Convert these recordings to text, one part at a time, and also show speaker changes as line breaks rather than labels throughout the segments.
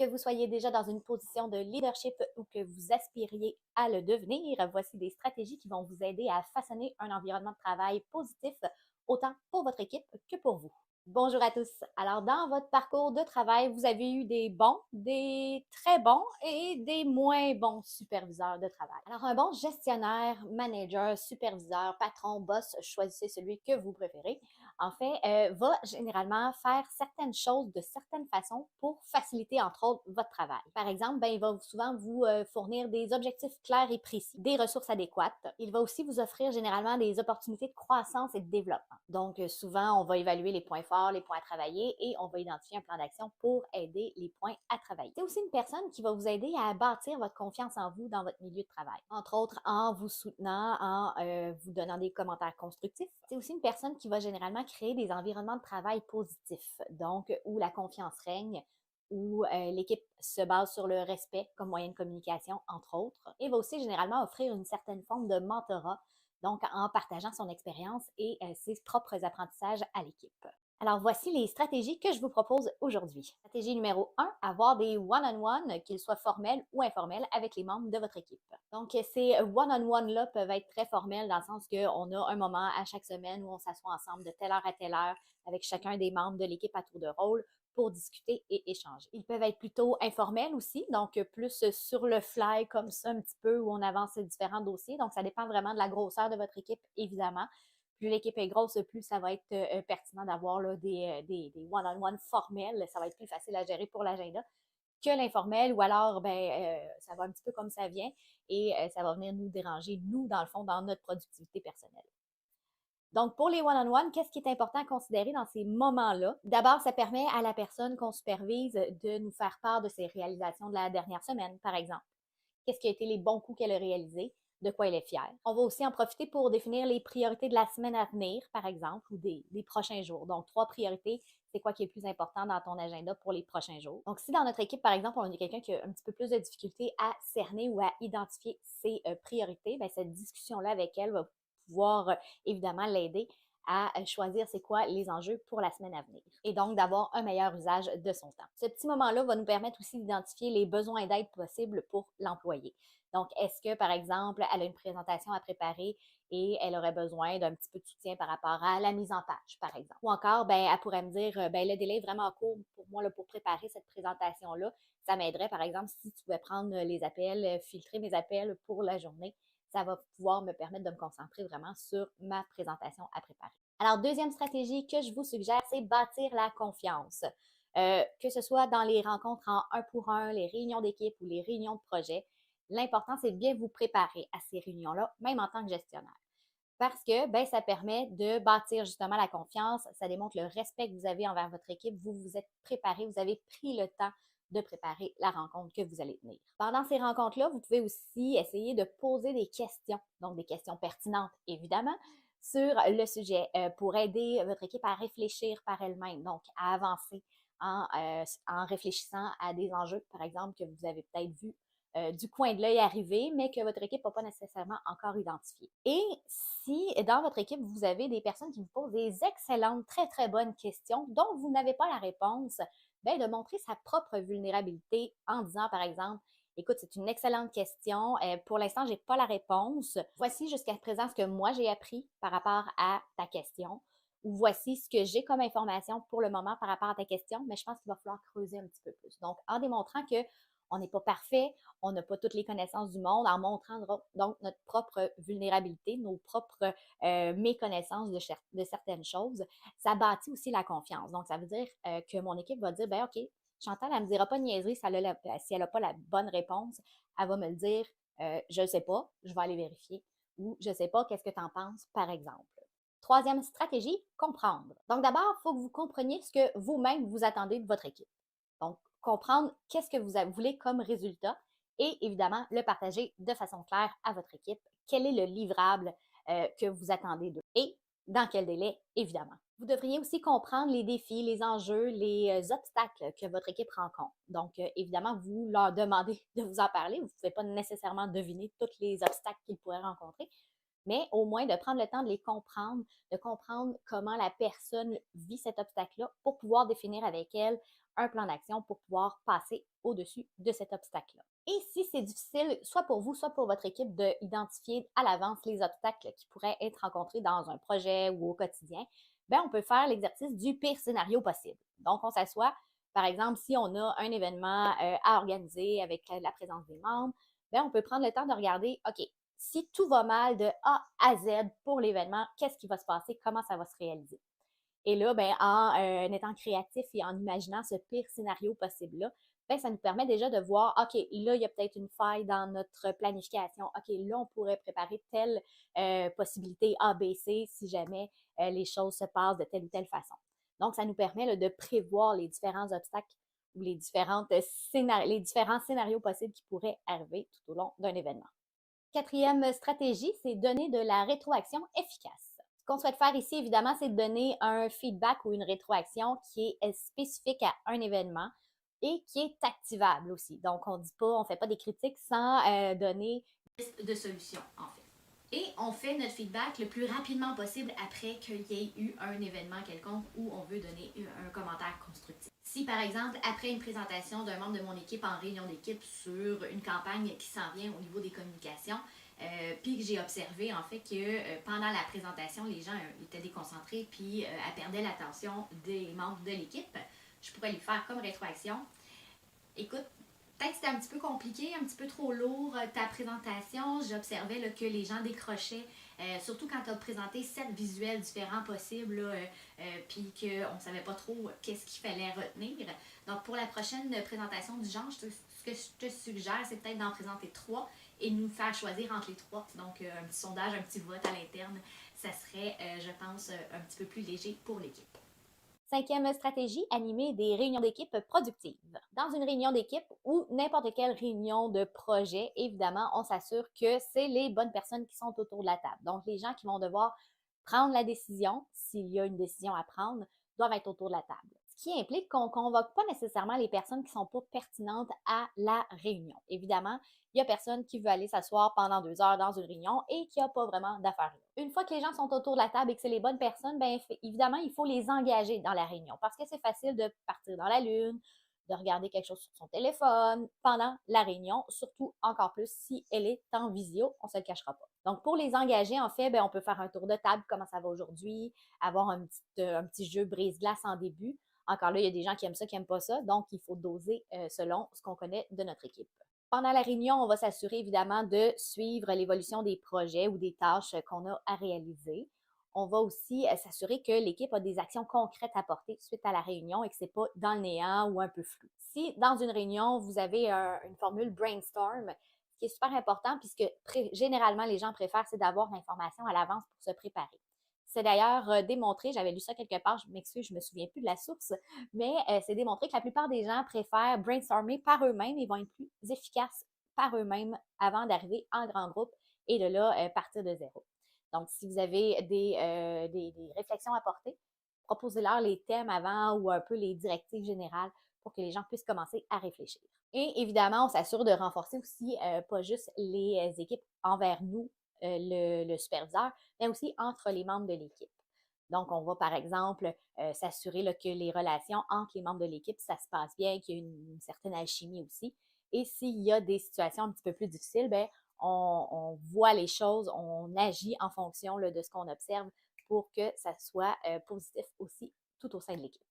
Que vous soyez déjà dans une position de leadership ou que vous aspiriez à le devenir, voici des stratégies qui vont vous aider à façonner un environnement de travail positif, autant pour votre équipe que pour vous. Bonjour à tous. Alors, dans votre parcours de travail, vous avez eu des bons, des très bons et des moins bons superviseurs de travail. Alors, un bon gestionnaire, manager, superviseur, patron, boss, choisissez celui que vous préférez, en fait, va généralement faire certaines choses de certaines façons pour faciliter, entre autres, votre travail. Par exemple, ben, il va souvent vous fournir des objectifs clairs et précis, des ressources adéquates. Il va aussi vous offrir généralement des opportunités de croissance et de développement. Donc, souvent, on va évaluer les points forts, les points à travailler et on va identifier un plan d'action pour aider les points à travailler. C'est aussi une personne qui va vous aider à bâtir votre confiance en vous dans votre milieu de travail. Entre autres, en vous soutenant, en vous donnant des commentaires constructifs. C'est aussi une personne qui va généralement créer des environnements de travail positifs, donc où la confiance règne, où l'équipe se base sur le respect comme moyen de communication, entre autres, et va aussi généralement offrir une certaine forme de mentorat, donc en partageant son expérience et ses propres apprentissages à l'équipe. Alors, voici les stratégies que je vous propose aujourd'hui. Stratégie numéro 1, avoir des one-on-one, qu'ils soient formels ou informels, avec les membres de votre équipe. Donc, ces one-on-one-là peuvent être très formels dans le sens qu'on a un moment à chaque semaine où on s'assoit ensemble de telle heure à telle heure avec chacun des membres de l'équipe à tour de rôle pour discuter et échanger. Ils peuvent être plutôt informels aussi, donc plus sur le fly comme ça un petit peu où on avance différents dossiers. Donc, ça dépend vraiment de la grosseur de votre équipe, évidemment. Plus l'équipe est grosse, plus ça va être pertinent d'avoir là, des one-on-one formels. Ça va être plus facile à gérer pour l'agenda que l'informel ou alors ça va un petit peu comme ça vient et ça va venir nous déranger, nous, dans le fond, dans notre productivité personnelle. Donc, pour les one-on-one, qu'est-ce qui est important à considérer dans ces moments-là? D'abord, ça permet à la personne qu'on supervise de nous faire part de ses réalisations de la dernière semaine, par exemple. Qu'est-ce qui a été les bons coups qu'elle a réalisés, de quoi elle est fière. On va aussi en profiter pour définir les priorités de la semaine à venir, par exemple, ou des prochains jours. Donc, 3 priorités, c'est quoi qui est le plus important dans ton agenda pour les prochains jours. Donc, si dans notre équipe, par exemple, on a quelqu'un qui a un petit peu plus de difficulté à cerner ou à identifier ses priorités, bien, cette discussion-là avec elle va pouvoir évidemment l'aider à choisir c'est quoi les enjeux pour la semaine à venir et donc d'avoir un meilleur usage de son temps. Ce petit moment-là va nous permettre aussi d'identifier les besoins d'aide possibles pour l'employé. Donc, est-ce que, par exemple, elle a une présentation à préparer et elle aurait besoin d'un petit peu de soutien par rapport à la mise en page, par exemple. Ou encore, ben, elle pourrait me dire, ben, le délai est vraiment court pour moi là, pour préparer cette présentation-là. Ça m'aiderait, par exemple, si tu pouvais prendre les appels, filtrer mes appels pour la journée. Ça va pouvoir me permettre de me concentrer vraiment sur ma présentation à préparer. Alors, deuxième stratégie que je vous suggère, c'est bâtir la confiance. Que ce soit dans les rencontres en un pour un, les réunions d'équipe ou les réunions de projet, l'important, c'est de bien vous préparer à ces réunions-là, même en tant que gestionnaire. Parce que ben, ça permet de bâtir justement la confiance, ça démontre le respect que vous avez envers votre équipe, vous vous êtes préparé, vous avez pris le temps de préparer la rencontre que vous allez tenir. Pendant ces rencontres-là, vous pouvez aussi essayer de poser des questions, donc des questions pertinentes, évidemment, sur le sujet pour aider votre équipe à réfléchir par elle-même, donc à avancer en réfléchissant à des enjeux, par exemple, que vous avez peut-être vus du coin de l'œil arriver, mais que votre équipe n'a pas nécessairement encore identifié. Et si dans votre équipe, vous avez des personnes qui vous posent des excellentes, très, très bonnes questions dont vous n'avez pas la réponse, bien, de montrer sa propre vulnérabilité en disant, par exemple, écoute, c'est une excellente question. Pour l'instant, je n'ai pas la réponse. Voici jusqu'à présent ce que moi j'ai appris par rapport à ta question. Ou voici ce que j'ai comme information pour le moment par rapport à ta question, mais je pense qu'il va falloir creuser un petit peu plus. Donc, en démontrant que on n'est pas parfait, on n'a pas toutes les connaissances du monde, en montrant donc notre propre vulnérabilité, nos propres méconnaissances de certaines choses, ça bâtit aussi la confiance. Donc, ça veut dire que mon équipe va dire, ben OK, Chantal, elle ne me dira pas de niaiserie si elle n'a pas la bonne réponse. Elle va me le dire, je ne sais pas, je vais aller vérifier. Ou je ne sais pas, qu'est-ce que tu en penses, par exemple. Troisième stratégie, comprendre. Donc d'abord, il faut que vous compreniez ce que vous-même vous attendez de votre équipe. Donc, comprendre qu'est-ce que vous voulez comme résultat et évidemment le partager de façon claire à votre équipe. Quel est le livrable que vous attendez d'eux et dans quel délai, évidemment. Vous devriez aussi comprendre les défis, les enjeux, les obstacles que votre équipe rencontre. Donc, évidemment, vous leur demandez de vous en parler. Vous ne pouvez pas nécessairement deviner tous les obstacles qu'ils pourraient rencontrer, mais au moins de prendre le temps de les comprendre, de comprendre comment la personne vit cet obstacle-là pour pouvoir définir avec elle un plan d'action pour pouvoir passer au-dessus de cet obstacle-là. Et si c'est difficile, soit pour vous, soit pour votre équipe, d'identifier à l'avance les obstacles qui pourraient être rencontrés dans un projet ou au quotidien, bien, on peut faire l'exercice du pire scénario possible. Donc, on s'assoit, par exemple, si on a un événement à organiser avec la présence des membres, bien, on peut prendre le temps de regarder, OK, si tout va mal de A à Z pour l'événement, qu'est-ce qui va se passer, comment ça va se réaliser? Et là, ben, en étant créatif et en imaginant ce pire scénario possible-là, ben, ça nous permet déjà de voir, OK, là, il y a peut-être une faille dans notre planification. OK, là, on pourrait préparer telle possibilité A, B, C si jamais les choses se passent de telle ou telle façon. Donc, ça nous permet là, de prévoir les différents obstacles ou les différents scénarios possibles qui pourraient arriver tout au long d'un événement. Quatrième stratégie, c'est donner de la rétroaction efficace. Ce qu'on souhaite faire ici, évidemment, c'est de donner un feedback ou une rétroaction qui est spécifique à un événement et qui est activable aussi. Donc, on ne fait pas des critiques sans donner une liste de solutions, en fait. Et on fait notre feedback le plus rapidement possible après qu'il y ait eu un événement quelconque où on veut donner un commentaire constructif. Si par exemple, après une présentation d'un membre de mon équipe en réunion d'équipe sur une campagne qui s'en vient au niveau des communications, puis que j'ai observé en fait que pendant la présentation, les gens étaient déconcentrés puis perdaient l'attention des membres de l'équipe, je pourrais lui faire comme rétroaction. Écoute, peut-être que c'était un petit peu compliqué, un petit peu trop lourd ta présentation. J'observais là, que les gens décrochaient, surtout quand tu as présenté 7 visuels différents possibles, puis qu'on ne savait pas trop qu'est-ce qu'il fallait retenir. Donc, pour la prochaine présentation du genre, ce que je te suggère, c'est peut-être d'en présenter 3 et de nous faire choisir entre les 3. Donc, un petit sondage, un petit vote à l'interne, ça serait, je pense, un petit peu plus léger pour l'équipe. Cinquième stratégie, animer des réunions d'équipe productives. Dans une réunion d'équipe ou n'importe quelle réunion de projet, évidemment, on s'assure que c'est les bonnes personnes qui sont autour de la table. Donc, les gens qui vont devoir prendre la décision, s'il y a une décision à prendre, doivent être autour de la table. Ce qui implique qu'on ne convoque pas nécessairement les personnes qui ne sont pas pertinentes à la réunion. Évidemment, il n'y a personne qui veut aller s'asseoir pendant 2 heures dans une réunion et qui n'a pas vraiment d'affaires là. Une fois que les gens sont autour de la table et que c'est les bonnes personnes, bien évidemment, il faut les engager dans la réunion parce que c'est facile de partir dans la lune, de regarder quelque chose sur son téléphone pendant la réunion, surtout encore plus si elle est en visio, on ne se le cachera pas. Donc, pour les engager, en fait, bien, on peut faire un tour de table, comment ça va aujourd'hui, avoir un petit jeu brise-glace en début. Encore là, il y a des gens qui aiment ça, qui n'aiment pas ça, donc il faut doser selon ce qu'on connaît de notre équipe. Pendant la réunion, on va s'assurer évidemment de suivre l'évolution des projets ou des tâches qu'on a à réaliser. On va aussi s'assurer que l'équipe a des actions concrètes à porter suite à la réunion et que ce n'est pas dans le néant ou un peu flou. Si dans une réunion, vous avez une formule brainstorm, ce qui est super important puisque généralement les gens préfèrent, c'est d'avoir l'information à l'avance pour se préparer. C'est d'ailleurs démontré, j'avais lu ça quelque part, je m'excuse, je me souviens plus de la source, mais c'est démontré que la plupart des gens préfèrent brainstormer par eux-mêmes et vont être plus efficaces par eux-mêmes avant d'arriver en grand groupe et de là partir de zéro. Donc, si vous avez des réflexions à porter, proposez-leur les thèmes avant ou un peu les directives générales pour que les gens puissent commencer à réfléchir. Et évidemment, on s'assure de renforcer aussi pas juste les équipes envers nous, le superviseur, mais aussi entre les membres de l'équipe. Donc, on va par exemple s'assurer que les relations entre les membres de l'équipe, ça se passe bien, qu'il y a une certaine alchimie aussi. Et s'il y a des situations un petit peu plus difficiles, bien, on voit les choses, on agit en fonction là, de ce qu'on observe pour que ça soit positif aussi tout au sein de l'équipe.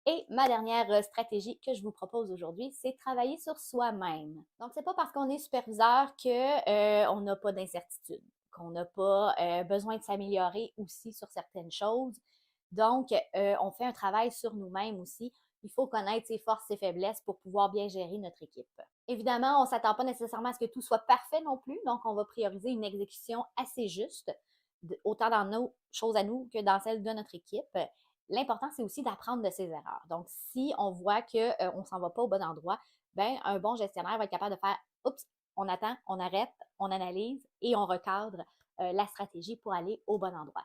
Et ma dernière stratégie que je vous propose aujourd'hui, c'est travailler sur soi-même. Donc, c'est pas parce qu'on est superviseur qu'on n'a pas d'incertitude, qu'on n'a pas besoin de s'améliorer aussi sur certaines choses. Donc, on fait un travail sur nous-mêmes aussi. Il faut connaître ses forces, ses faiblesses pour pouvoir bien gérer notre équipe. Évidemment, on ne s'attend pas nécessairement à ce que tout soit parfait non plus, donc on va prioriser une exécution assez juste, autant dans nos choses à nous que dans celles de notre équipe. L'important, c'est aussi d'apprendre de ses erreurs. Donc, si on voit qu'on ne s'en va pas au bon endroit, ben un bon gestionnaire va être capable de faire « Oups, on attend, on arrête, on analyse et on recadre la stratégie pour aller au bon endroit. »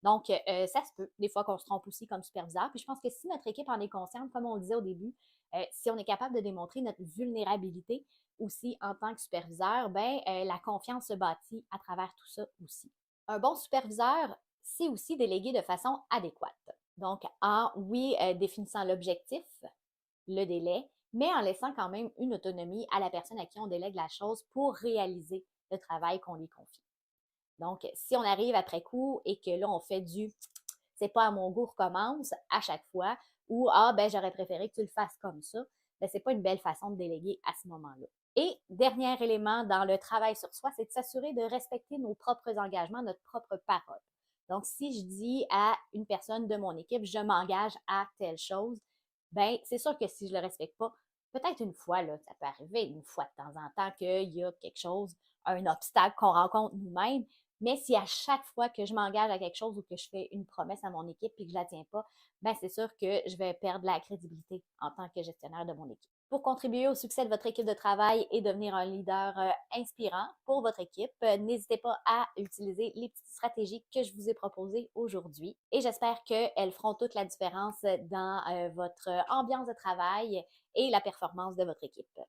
Donc, ça se peut, des fois qu'on se trompe aussi comme superviseur. Puis je pense que si notre équipe en est consciente, comme on le disait au début, si on est capable de démontrer notre vulnérabilité aussi en tant que superviseur, ben la confiance se bâtit à travers tout ça aussi. Un bon superviseur, c'est aussi déléguer de façon adéquate. Donc, en, oui, définissant l'objectif, le délai mais en laissant quand même une autonomie à la personne à qui on délègue la chose pour réaliser le travail qu'on lui confie. Donc, si on arrive après coup et que là, on fait du c'est pas à mon goût, recommence à chaque fois, ou ah, ben, j'aurais préféré que tu le fasses comme ça, ben, c'est pas une belle façon de déléguer à ce moment-là. Et dernier élément dans le travail sur soi, c'est de s'assurer de respecter nos propres engagements, notre propre parole. Donc, si je dis à une personne de mon équipe, je m'engage à telle chose, ben, c'est sûr que si je le respecte pas, peut-être une fois, là, ça peut arriver une fois de temps en temps qu'il y a quelque chose, un obstacle qu'on rencontre nous-mêmes, mais si à chaque fois que je m'engage à quelque chose ou que je fais une promesse à mon équipe et que je ne la tiens pas, ben c'est sûr que je vais perdre la crédibilité en tant que gestionnaire de mon équipe. Pour contribuer au succès de votre équipe de travail et devenir un leader inspirant pour votre équipe, n'hésitez pas à utiliser les petites stratégies que je vous ai proposées aujourd'hui. Et j'espère qu'elles feront toute la différence dans votre ambiance de travail et la performance de votre équipe.